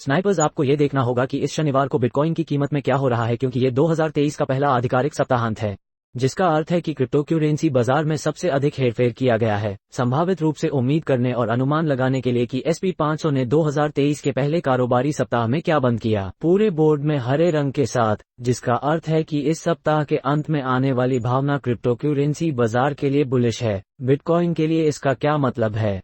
Snipers, आपको ये देखना होगा कि इस शनिवार को बिटकॉइन की कीमत में क्या हो रहा है, क्योंकि ये 2023 का पहला आधिकारिक सप्ताहांत है, जिसका अर्थ है कि क्रिप्टोकरेंसी बाजार में सबसे अधिक हेरफेर किया गया है। संभावित रूप से उम्मीद करने और अनुमान लगाने के लिए कि S&P 500 ने 2023 के पहले कारोबारी सप्ताह में क्या बंद किया, पूरे बोर्ड में हरे रंग के साथ, जिसका अर्थ है कि इस सप्ताह के अंत में आने वाली भावना क्रिप्टोकरेंसी बाजार के लिए बुलिश है। बिटकॉइन के लिए इसका क्या मतलब है?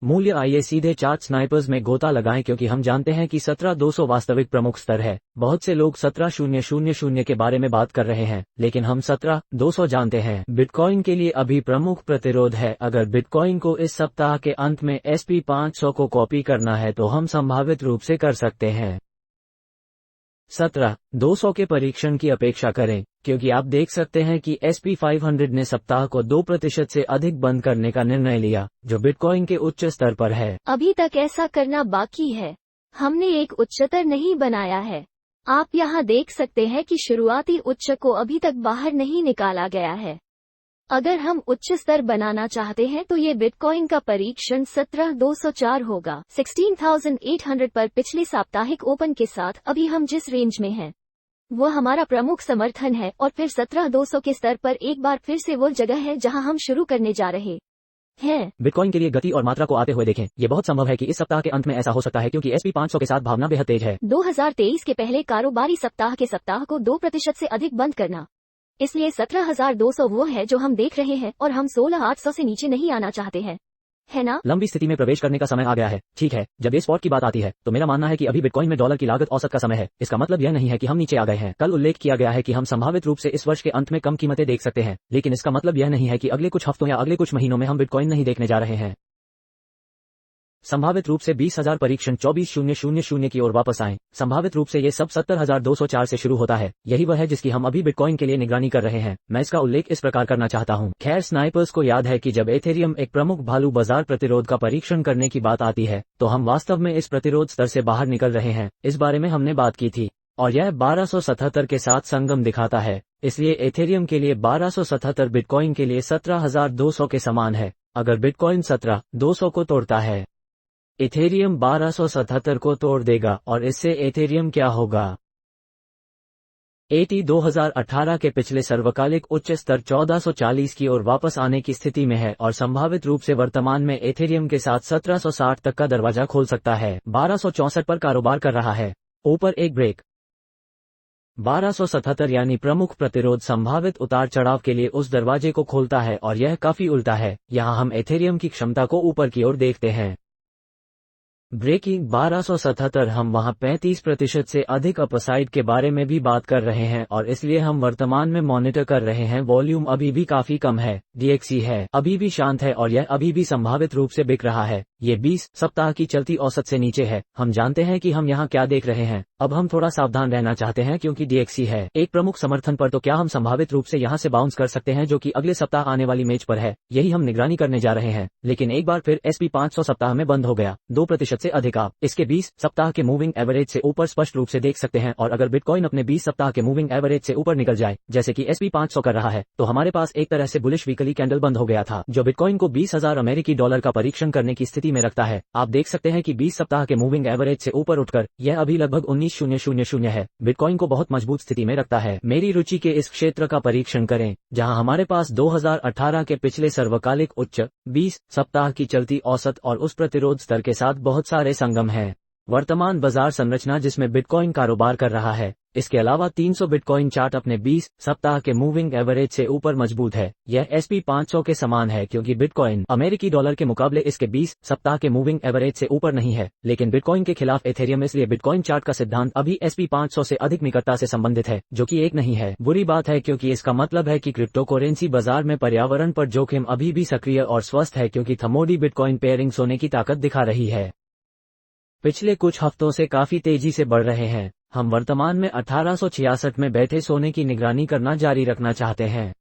मूल्य। आइए सीधे चार्ट स्नाइपर्स में गोता लगाएं, क्योंकि हम जानते हैं कि 17,200 वास्तविक प्रमुख स्तर है। बहुत से लोग 17,000 के बारे में बात कर रहे हैं, लेकिन हम 17,200 जानते हैं। बिटकॉइन के लिए अभी प्रमुख प्रतिरोध है। अगर बिटकॉइन को इस सप्ताह के अंत में S&P 500 को कॉपी करना है तो हम संभावित रूप से कर सकते हैं। 17,200 के परीक्षण की अपेक्षा करें, क्योंकि आप देख सकते हैं कि S&P 500 ने सप्ताह को 2% से अधिक बंद करने का निर्णय लिया, जो बिटकॉइन के उच्च स्तर पर है। अभी तक ऐसा करना बाकी है। हमने एक उच्चतर नहीं बनाया है। आप यहाँ देख सकते हैं कि शुरुआती उच्च को अभी तक बाहर नहीं निकाला गया है। अगर हम उच्च स्तर बनाना चाहते हैं तो ये बिटकॉइन का परीक्षण 17,204 होगा, 16,800 पर पिछले साप्ताहिक ओपन के साथ। अभी हम जिस रेंज में हैं वो हमारा प्रमुख समर्थन है, और फिर 17,200 के स्तर पर एक बार फिर से वो जगह है जहां हम शुरू करने जा रहे हैं। बिटकॉइन के लिए गति और मात्रा को आते हुए देखें। ये बहुत संभव है कि इस सप्ताह के अंत में ऐसा हो सकता है, क्योंकि S&P 500 के साथ भावना बेहद तेज है। 2023 के पहले कारोबारी सप्ताह के सप्ताह को 2% से अधिक बंद करना, इसलिए 17,200 वो है जो हम देख रहे हैं, और हम 16,800 से नीचे नहीं आना चाहते हैं, है ना? लंबी स्थिति में प्रवेश करने का समय आ गया है। ठीक है, जब ये स्पॉट की बात आती है तो मेरा मानना है कि अभी बिटकॉइन में डॉलर की लागत औसत का समय है। इसका मतलब यह नहीं है कि हम नीचे आ गए हैं। कल उल्लेख किया गया है कि हम संभावित रूप से इस वर्ष के अंत में कम कीमतें देख सकते हैं, लेकिन इसका मतलब यह नहीं है कि अगले कुछ हफ्तों या अगले कुछ महीनों में हम बिटकॉइन नहीं देखने जा रहे हैं। संभावित रूप से 20,000 परीक्षण 24,000 की ओर वापस आएं। संभावित रूप से ये सब 17,204 से शुरू होता है। यही वह है जिसकी हम अभी बिटकॉइन के लिए निगरानी कर रहे हैं। मैं इसका उल्लेख इस प्रकार करना चाहता हूं। खैर, स्नाइपर्स को याद है कि जब एथेरियम एक प्रमुख भालू बाजार प्रतिरोध का परीक्षण करने की बात आती है तो हम वास्तव में इस प्रतिरोध स्तर से बाहर निकल रहे हैं। इस बारे में हमने बात की थी, और यह 1277 के साथ संगम दिखाता है। इसलिए एथेरियम के लिए 1277 बिटकॉइन के लिए 17,200 के समान है। अगर बिटकॉइन 17,200 को तोड़ता है, एथेरियम 1277 को तोड़ देगा, और इससे एथेरियम क्या होगा? एटी 2018 के पिछले सर्वकालिक उच्च स्तर 1440 की ओर वापस आने की स्थिति में है, और संभावित रूप से वर्तमान में एथेरियम के साथ 1760 तक का दरवाजा खोल सकता है। 1264 पर कारोबार कर रहा है। ऊपर एक ब्रेक। 1277 यानी प्रमुख प्रतिरोध संभावित उतार चढ़ाव के लिए उस दरवाजे को खोलता है, और यह काफी उल्टा है। यहाँ हम एथेरियम की क्षमता को ऊपर की ओर देखते हैं। ब्रेकिंग 1277, हम वहां 35% से अधिक अपसाइड के बारे में भी बात कर रहे हैं, और इसलिए हम वर्तमान में मॉनिटर कर रहे हैं। वॉल्यूम अभी भी काफी कम है। DXY है अभी भी शांत है, और यह अभी भी संभावित रूप से बिक रहा है। ये 20 सप्ताह की चलती औसत से नीचे है। हम जानते हैं कि हम यहाँ क्या देख रहे हैं। अब हम थोड़ा सावधान रहना चाहते हैं, क्योंकि DXY है एक प्रमुख समर्थन पर, तो क्या हम संभावित रूप से यहाँ से बाउंस कर सकते हैं, जो कि अगले सप्ताह आने वाली मेज पर है। यही हम निगरानी करने जा रहे हैं। लेकिन एक बार फिर S&P 500 सप्ताह में बंद हो गया 2% से अधिक। आप इसके 20 सप्ताह के मूविंग एवरेज से ऊपर स्पष्ट रूप से देख सकते हैं, और अगर बिटकॉइन अपने 20 सप्ताह के मूविंग एवरेज से ऊपर निकल जाए, जैसे कि S&P 500 कर रहा है, तो हमारे पास एक तरह से बुलिश वीकली कैंडल बंद हो गया था, जो बिटकॉइन को 20,000 अमेरिकी डॉलर का परीक्षण करने की स्थिति में रखता है। आप देख सकते हैं कि 20 सप्ताह के मूविंग एवरेज से ऊपर उठकर यह अभी लगभग 19,000 है। बिटकॉइन को बहुत मजबूत स्थिति में रखता है। मेरी रुचि के इस क्षेत्र का परीक्षण करें, जहां हमारे पास 2018 के पिछले सर्वकालिक उच्च, 20 सप्ताह की चलती औसत और उस प्रतिरोध स्तर के साथ बहुत सारे संगम हैं। वर्तमान बाजार संरचना जिसमें बिटकॉइन कारोबार कर रहा है। इसके अलावा 300 बिटकॉइन चार्ट अपने 20 सप्ताह के मूविंग एवरेज से ऊपर मजबूत है। यह S&P 500 के समान है, क्योंकि बिटकॉइन अमेरिकी डॉलर के मुकाबले इसके 20 सप्ताह के मूविंग एवरेज से ऊपर नहीं है, लेकिन बिटकॉइन के खिलाफ एथेरियम। इसलिए बिटकॉइन चार्ट का सिद्धांत अभी S&P 500 से अधिक निकटता से संबंधित है, जो कि एक नहीं है। बुरी बात है, क्योंकि इसका मतलब है कि क्रिप्टोकरेंसी बाजार में पर्यावरण पर जोखिम अभी भी सक्रिय और स्वस्थ है, क्योंकि थमोडी बिटकॉइन पेयरिंग सोने की ताकत दिखा रही है। पिछले कुछ हफ्तों से काफी तेजी से बढ़ रहे हैं। हम वर्तमान में 1866 में बैठे सोने की निगरानी करना जारी रखना चाहते हैं।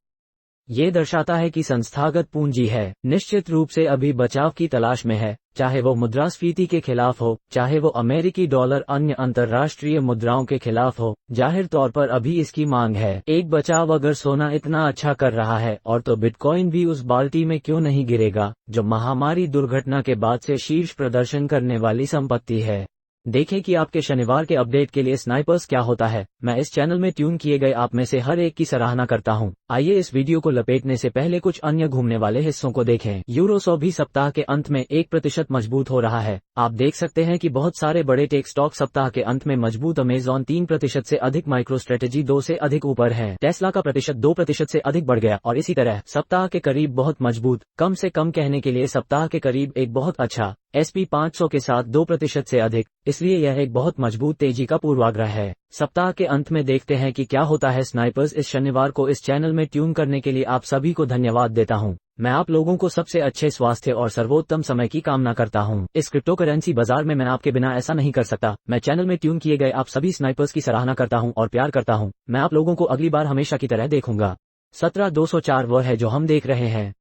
ये दर्शाता है कि संस्थागत पूंजी है निश्चित रूप से अभी बचाव की तलाश में है, चाहे वो मुद्रास्फीति के खिलाफ हो, चाहे वो अमेरिकी डॉलर अन्य अंतर्राष्ट्रीय मुद्राओं के खिलाफ हो। जाहिर तौर पर अभी इसकी मांग है एक बचाव। अगर सोना इतना अच्छा कर रहा है और तो बिटकॉइन भी उस बाल्टी में क्यों नहीं गिरेगा, जो महामारी दुर्घटना के बाद से शीर्ष प्रदर्शन करने वाली संपत्ति है। देखें कि आपके शनिवार के अपडेट के लिए स्नाइपर्स क्या होता है। मैं इस चैनल में ट्यून किए गए आप में से हर एक की सराहना करता हूं। आइए इस वीडियो को लपेटने से पहले कुछ अन्य घूमने वाले हिस्सों को देखें। यूरो 100 भी सप्ताह के अंत में 1% मजबूत हो रहा है। आप देख सकते हैं कि बहुत सारे बड़े टेक स्टॉक सप्ताह के अंत में मजबूत। अमेजॉन 3% से अधिक, माइक्रो स्ट्रेटेजी 2 से अधिक ऊपर है, टेस्ला का प्रतिशत 2% से अधिक बढ़ गया और इसी तरह सप्ताह के करीब बहुत मजबूत। कम से कम कहने के लिए सप्ताह के करीब एक बहुत अच्छा SP 500 के साथ 2% से अधिक, इसलिए यह एक बहुत मजबूत तेजी का पूर्वाग्रह है। सप्ताह के अंत में देखते हैं कि क्या होता है। स्नाइपर्स इस शनिवार को इस चैनल में ट्यून करने के लिए आप सभी को धन्यवाद देता हूं। मैं आप लोगों को सबसे अच्छे स्वास्थ्य और सर्वोत्तम समय की कामना करता हूं। इस क्रिप्टोकरेंसी बाजार में मैं आपके बिना ऐसा नहीं कर सकता। मैं चैनल में ट्यून किए गए आप सभी स्नाइपर्स की सराहना करता हूं और प्यार करता हूं। मैं आप लोगों को अगली बार हमेशा की तरह देखूंगा। 17204 वह है जो हम देख रहे हैं।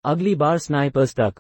अगली बार स्नाइपर्स तक।